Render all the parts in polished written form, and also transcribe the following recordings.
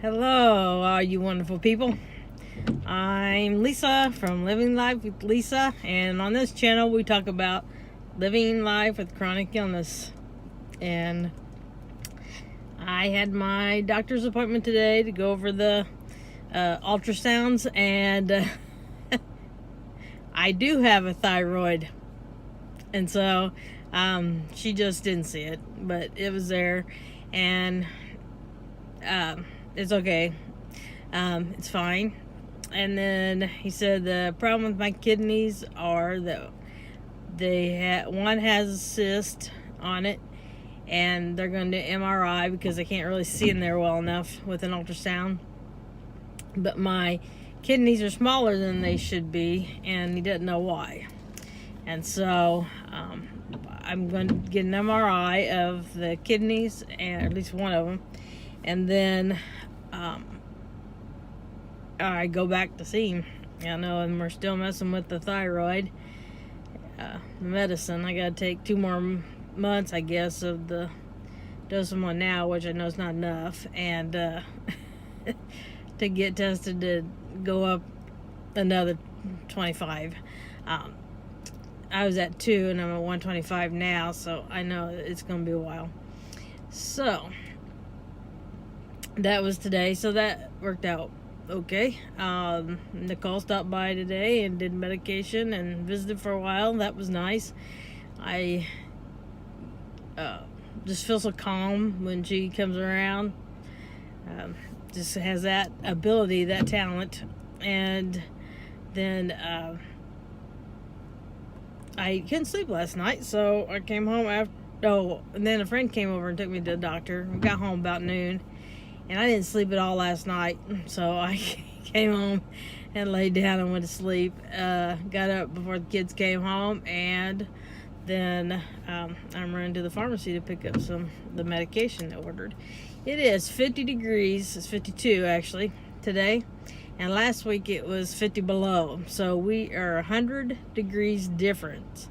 Hello, all you wonderful people. I'm Lisa from Living Life with Lisa, and on this channel we talk about living life with chronic illness. And I had my doctor's appointment today to go over the ultrasounds, and I do have a thyroid, and so she just didn't see it, but it was there, and it's okay. It's fine. And then he said the problem with my kidneys are that one has a cyst on it, and they're going to do MRI because I can't really see in there well enough with an ultrasound. But my kidneys are smaller than they should be, and he doesn't know why. And so I'm going to get an MRI of the kidneys, and at least one of them, and then I go back to see him. And we're still messing with the thyroid medicine. I gotta take 2 more months, I guess, of the dosing one now, which I know is not enough, and to get tested to go up another 25. I was at 2 and I'm at 125 now, so I know it's gonna be a while. So that was today, so that worked out okay. Nicole stopped by today and did medication and visited for a while. That was nice. I just feel so calm when she comes around. Just has that ability, that talent. And then I couldn't sleep last night, so I came home and then a friend came over and took me to the doctor. We got home about noon. And I didn't sleep at all last night, so I came home and laid down and went to sleep. Got up before the kids came home, and then I'm running to the pharmacy to pick up the medication I ordered. It is 50 degrees. It's 52 actually today, and last week it was 50 below. So we are 100 degrees difference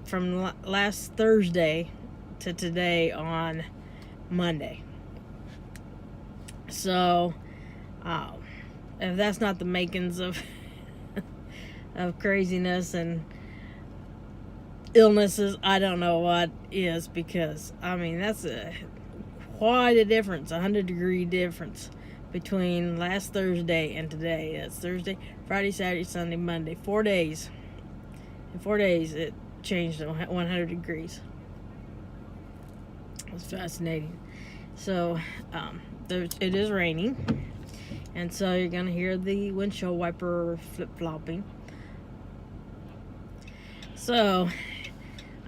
from last Thursday to today on Monday. So, if that's not the makings of of craziness and illnesses, I don't know what is, because that's quite a difference, 100-degree difference between last Thursday and today. That's Thursday, Friday, Saturday, Sunday, Monday. 4 days. In 4 days, it changed 100 degrees. It was fascinating. So, it is raining, and so you're going to hear the windshield wiper flip-flopping. So,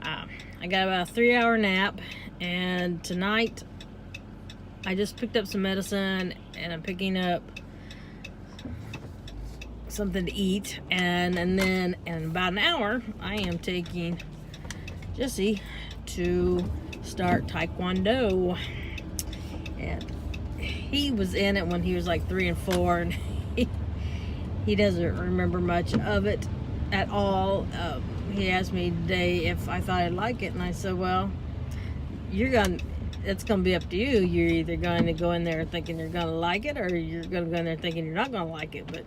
I got about a 3-hour nap, and tonight I just picked up some medicine, and I'm picking up something to eat, and then in about an hour I am taking Jesse to start Taekwondo. And he was in it when he was like 3 and 4, and he doesn't remember much of it at all. He asked me today if I thought I'd like it, and I said, well, it's gonna be up to you. You're either going to go in there thinking you're gonna like it, or you're gonna go in there thinking you're not gonna like it. But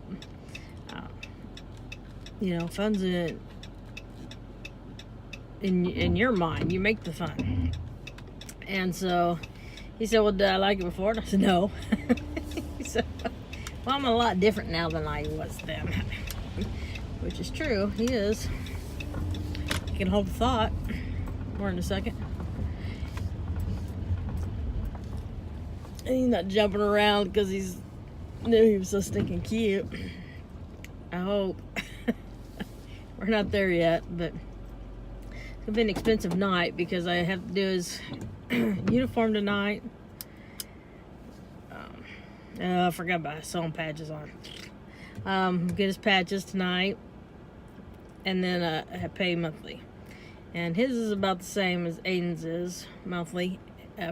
fun's in your mind. You make the fun. And so he said, well, did I like it before? And I said, no. He said, well, I'm a lot different now than I was then. Which is true. He is. You can hold the thought. More in a second. And he's not jumping around because he knew he was so stinking cute. I hope. We're not there yet, but it's going to be an expensive night because I have to do his uniform tonight. I forgot about sewing patches on. Get his patches tonight, and then I pay monthly. And his is about the same as Aiden's is monthly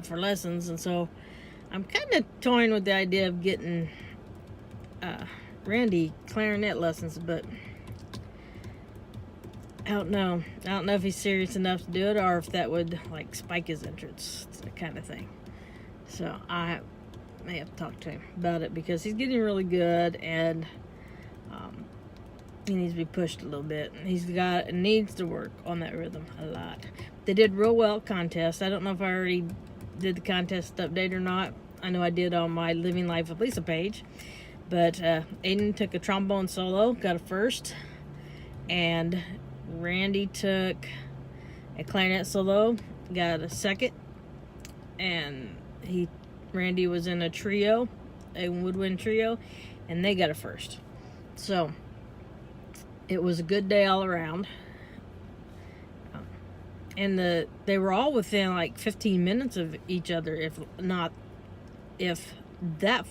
for lessons, and so I'm kind of toying with the idea of getting Randy clarinet lessons, but I don't know. I don't know if he's serious enough to do it, or if that would spike his interest, that kind of thing. So may have to talk to him about it because he's getting really good, and he needs to be pushed a little bit. Needs to work on that rhythm a lot. They did real well contest. I don't know if I already did the contest update or not. I know I did on my Living Life with Lisa page. But Aiden took a trombone solo, got a first, and Randy took a clarinet solo, got a second, and Randy was in a trio, a woodwind trio, and they got a first. So it was a good day all around. And they were all within like 15 minutes of each other, if that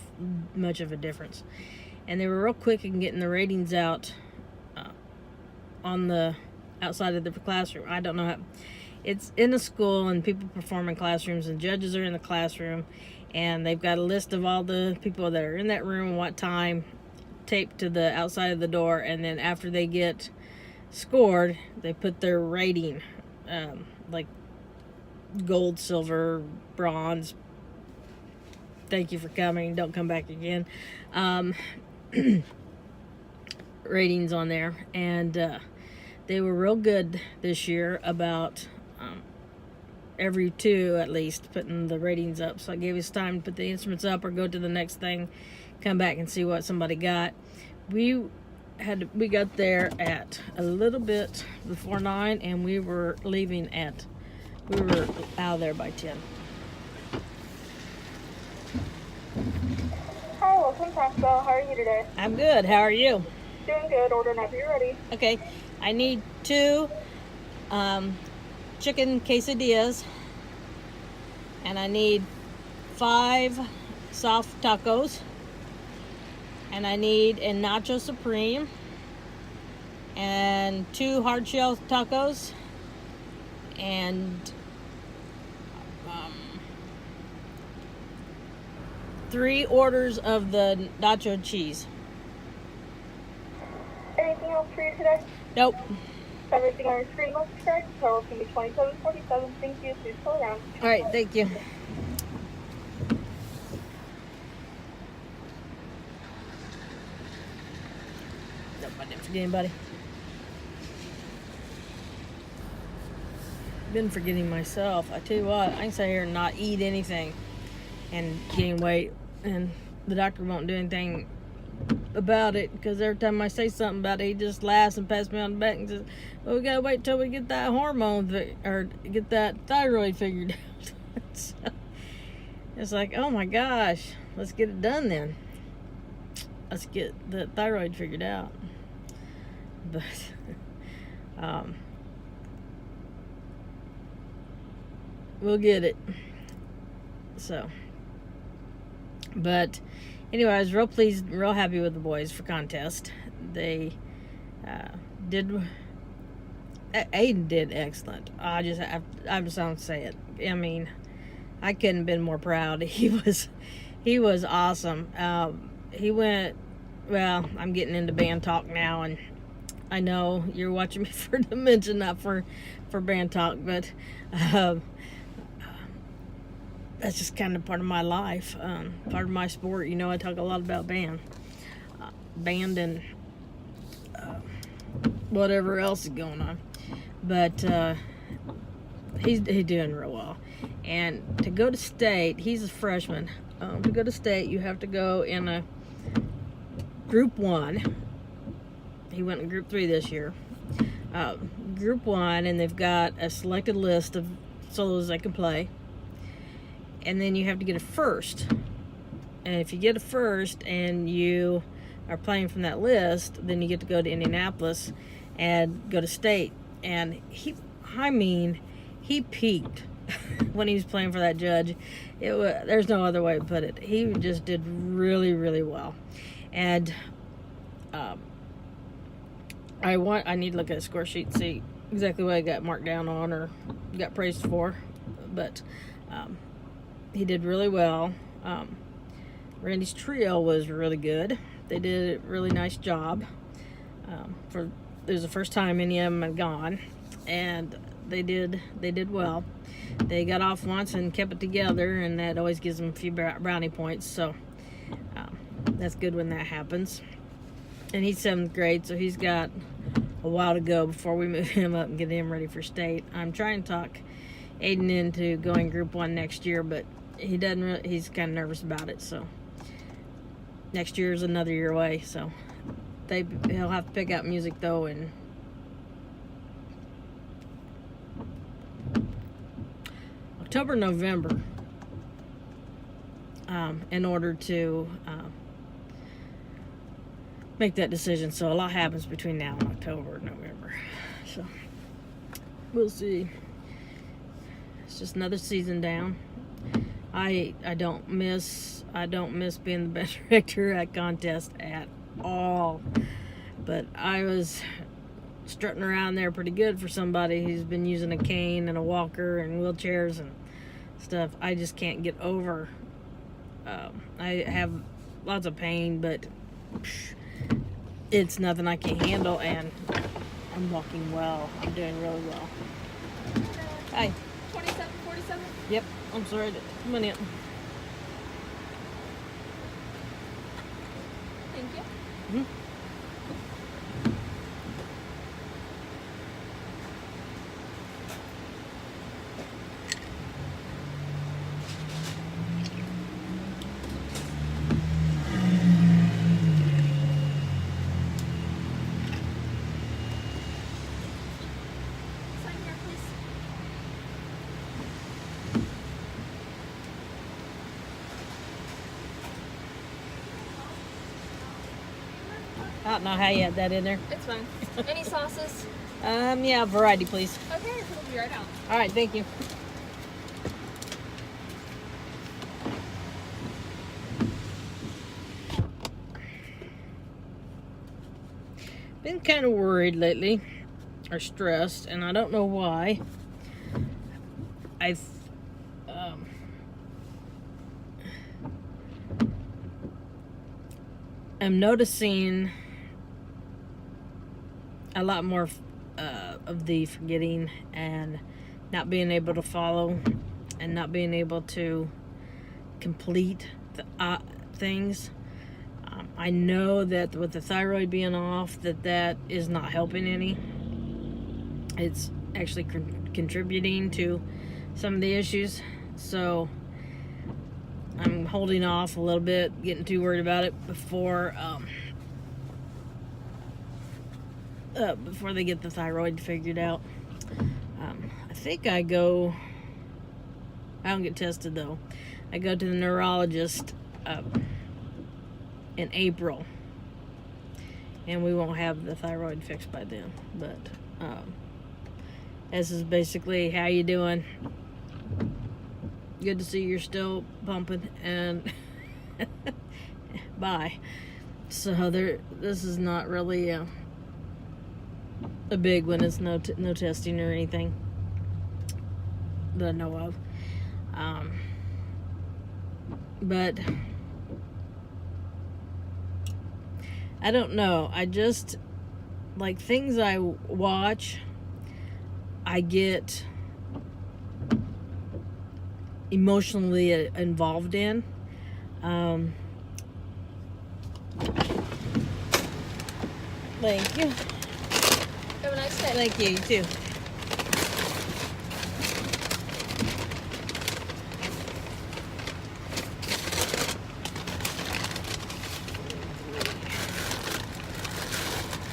much of a difference. And they were real quick in getting the ratings out on the outside of the classroom. I don't know how. It's in a school, and people perform in classrooms, and judges are in the classroom, and they've got a list of all the people that are in that room, what time, taped to the outside of the door, and then after they get scored, they put their rating, like gold, silver, bronze, thank you for coming, don't come back again, ratings on there. And they were real good this year about every two at least putting the ratings up. So it gave us time to put the instruments up or go to the next thing, come back and see what somebody got. We got there at a little bit before 9, and we were out of there by 10. Hi, welcome, Taco Bell. How are you today? I'm good. How are you? Doing good. Order whenever you're ready. Okay. I need 2 chicken quesadillas, and I need 5 soft tacos, and I need a nacho supreme, and 2 hard shell tacos, and 3 orders of the nacho cheese. Anything else for you today? Nope. Everything on your screen looks correct. Total can be $27.47. Thank you. Please slow down. All right, thank you. Nope, I didn't forget anybody. Been forgetting myself. I tell you what, I can sit here and not eat anything and gain weight, and the doctor won't do anything about it, because every time I say something about it, he just laughs and pats me on the back and says, well, we gotta wait till we get that or get that thyroid figured out. So, it's like, oh my gosh, let's get it done then. Let's get the thyroid figured out. But we'll get it. So, but anyway, I was real pleased, real happy with the boys for contest. They Aiden did excellent. I just don't say it. I mean, I couldn't have been more proud. He was awesome. He went, well, I'm getting into band talk now, and I know you're watching me for Dementia, not for band talk, but that's just kind of part of my life, part of my sport. You know, I talk a lot about band and whatever else is going on. But he's doing real well. And to go to state, he's a freshman. To go to state, you have to go in a group 1. He went in group 3 this year. Group 1, and they've got a selected list of solos they can play. And then you have to get a first. And if you get a first and you are playing from that list, then you get to go to Indianapolis and go to state. And he peaked when he was playing for that judge. There's no other way to put it. He just did really, really well. And I need to look at a score sheet and see exactly what I got marked down on or got praised for. But he did really well. Randy's trio was really good. They did a really nice job. It was the first time any of them had gone, and they did well. They got off once and kept it together, and that always gives them a few brownie points. So that's good when that happens. And he's 7th grade, so he's got a while to go before we move him up and get him ready for state. I'm trying to talk Aiden into going Group 1 next year, but he doesn't. He's kind of nervous about it. So next year is another year away. So he'll have to pick out music though, and October, November, in order to make that decision. So a lot happens between now and October and November. So we'll see. It's just another season down. I don't miss being the best director at contest at all. But I was strutting around there pretty good for somebody who's been using a cane and a walker and wheelchairs and stuff. I just can't get over. I have lots of pain, but it's nothing I can't handle, and I'm walking well. I'm doing really well. Hi. 2747? Yep. I'm sorry. Come on in. Thank you. Mm-hmm. Sign here, please. I don't know how you had that in there. It's fine. Any sauces? Yeah, variety, please. Okay, we'll be right out. All right, thank you. Been kind of worried lately, or stressed, and I don't know why. I'm noticing a lot more of the forgetting and not being able to follow and not being able to complete the things. I know that with the thyroid being off, that is not helping any. It's actually contributing to some of the issues. So I'm holding off a little bit, getting too worried about it before they get the thyroid figured out. I think I don't get tested though. I go to the neurologist in April, and we won't have the thyroid fixed by then. But this is basically, how you doing? Good to see you're still pumping, and bye. So this is not really a big one. It's no testing or anything that I know of. But I don't know. I just, like, things I watch, I get emotionally involved in. Thank you. Have a nice day. Thank you, you too.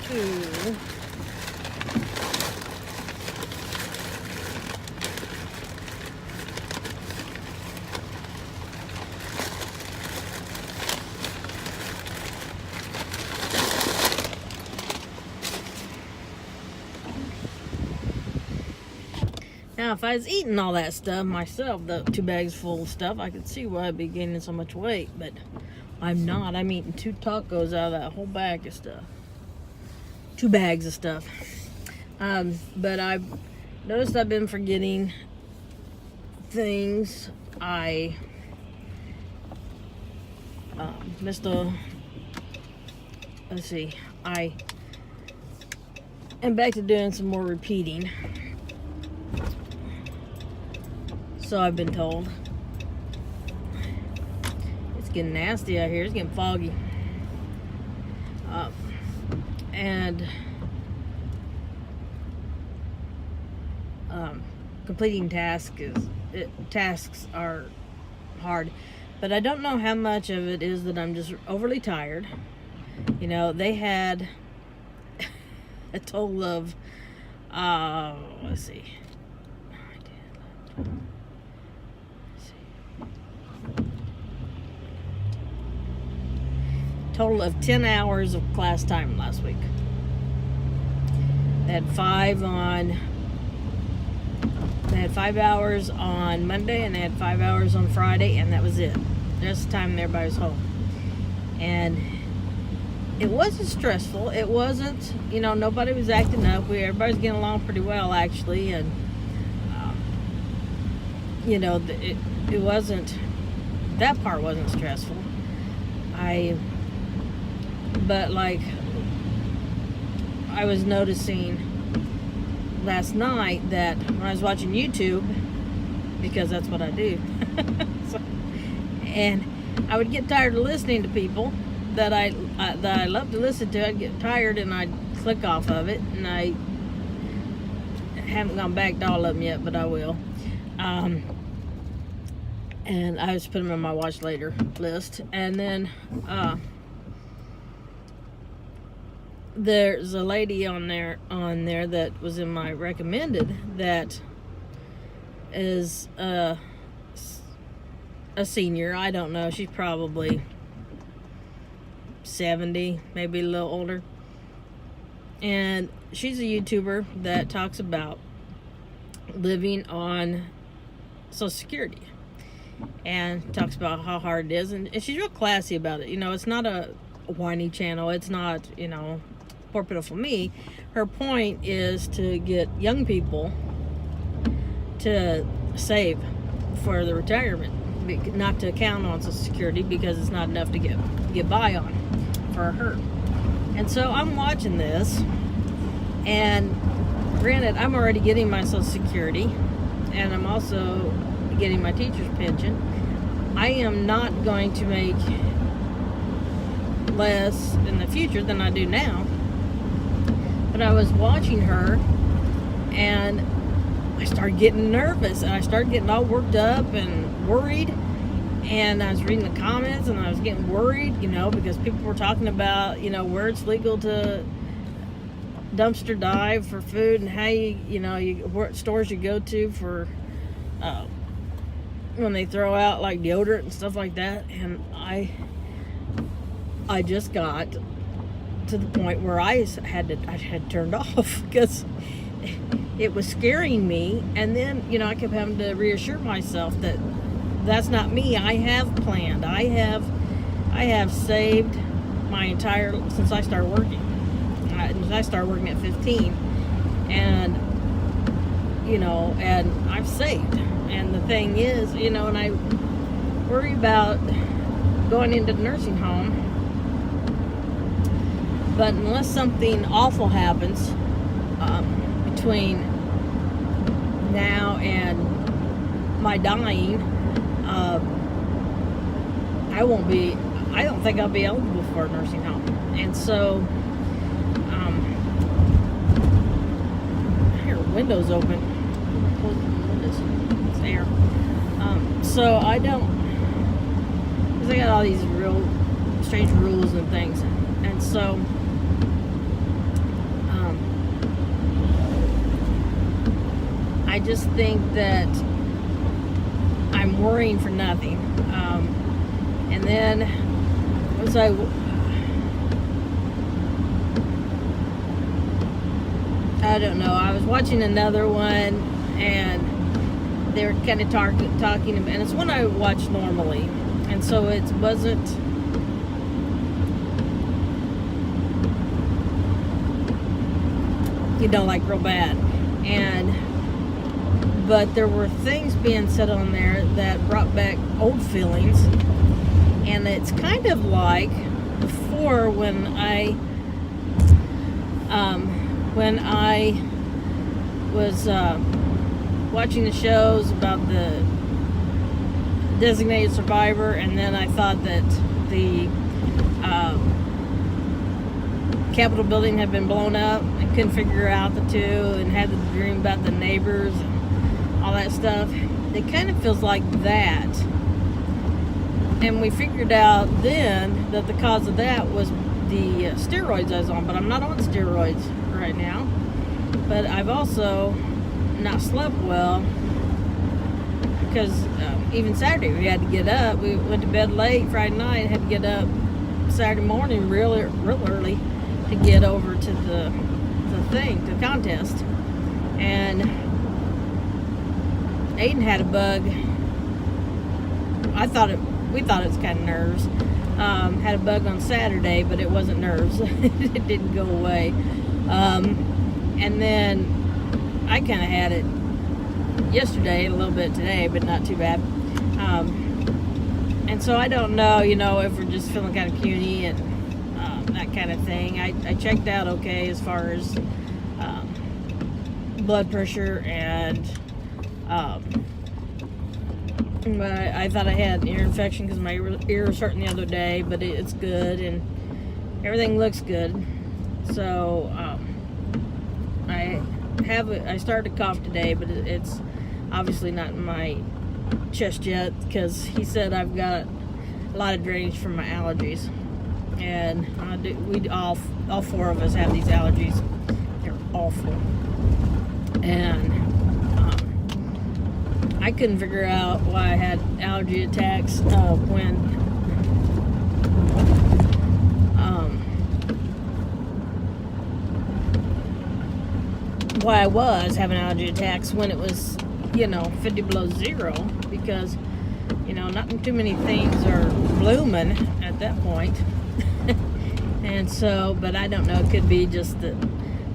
Two. Now, if I was eating all that stuff myself, the 2 bags full of stuff, I could see why I'd be gaining so much weight, but I'm not. I'm eating 2 tacos out of that whole bag of stuff. 2 bags of stuff. But I've noticed I've been forgetting things. I missed a, let's see, I am back to doing some more repeating. So I've been told. It's getting nasty out here. It's getting foggy. And completing tasks are hard. But I don't know how much of it is that I'm just overly tired. You know, they had a total of, let's see. Total of 10 hours of class time last week. They had 5 hours on Monday, and they had 5 hours on Friday, and that was it. The rest of the time everybody was home. And it wasn't stressful. It wasn't, you know, nobody was acting up. Everybody's getting along pretty well, actually. And, you know, it wasn't, that part wasn't stressful. But like, I was noticing last night that when I was watching YouTube, because that's what I do, so, and I would get tired of listening to people that I love to listen to. I'd get tired and I'd click off of it, and I haven't gone back to all of them yet, but I will. And I just put them on my watch later list. And then there's a lady on there that was in my recommended that is a senior. I don't know. She's probably 70, maybe a little older. And she's a YouTuber that talks about living on Social Security and talks about how hard it is. And she's real classy about it. You know, it's not a whiny channel. It's not, you know, poor pitiful me. Her point is to get young people to save for the retirement, not to count on Social Security because it's not enough to get by on for her. And so I'm watching this, and granted, I'm already getting my Social Security, and I'm also getting my teacher's pension. I am not going to make less in the future than I do now. But I was watching her, and I started getting nervous, and I started getting all worked up and worried. And I was reading the comments, and I was getting worried, you know, because people were talking about, you know, where it's legal to dumpster dive for food, and how what stores you go to for when they throw out like deodorant and stuff like that. And I just got to the point where I had turned off because it was scaring me. And then, you know, I kept having to reassure myself that that's not me. I have planned. I have saved my entire, since I started working. I started working at 15, and you know, and I've saved. And the thing is, you know, and I worry about going into the nursing home, but unless something awful happens between now and my dying, I don't think I'll be eligible for a nursing home. And so here, windows open. Close the windows. It's air. So I don't, because I got all these real strange rules and things. And so I just think that I'm worrying for nothing. And then once I don't know, I was watching another one, and they were kind of talking about, and it's one I watch normally, and so it wasn't, you know, like real bad. But there were things being said on there that brought back old feelings, and it's kind of like before when I was watching the shows about the designated survivor, and then I thought that the Capitol building had been blown up. I couldn't figure out the two, and had the dream about the neighbors and all that stuff. It kind of feels like that. And we figured out then that the cause of that was the steroids I was on, but I'm not on steroids right now. But I've also not slept well because even Saturday we had to get up. We went to bed late Friday night and had to get up Saturday morning real early to get over to the contest. And Aiden had a bug. We thought it was kind of nerves. Had a bug on Saturday, but it wasn't nerves. It didn't go away. And then I kind of had it yesterday, a little bit today, but not too bad. And so I don't know, if we're just feeling kind of puny and that kind of thing. I checked out okay as far as blood pressure and but I thought I had an ear infection because my ear was hurting the other day, but it's good and everything looks good. So I started to cough today, but it's obviously not in my chest yet because he said I've got a lot of drainage from my allergies, and we all four of us have these allergies. They're awful, and I couldn't figure out why I had allergy attacks why I was having allergy attacks when it was 50 below zero, because not too many things are blooming at that point. And so, but I don't know, it could be just the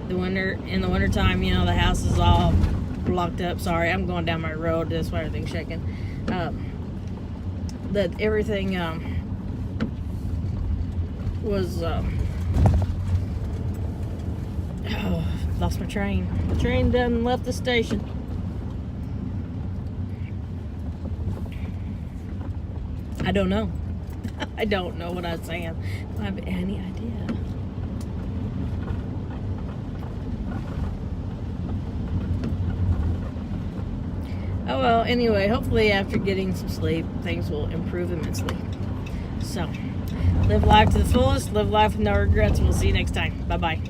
winter. In the wintertime, the house is all blocked up. Sorry, I'm going down my road, that's why everything's shaking. That everything was lost my train. The train done left the station. I don't know. I don't know what I was saying. I don't have any idea. Oh well, anyway, hopefully after getting some sleep, things will improve immensely. So, live life to the fullest, live life with no regrets, and we'll see you next time. Bye-bye.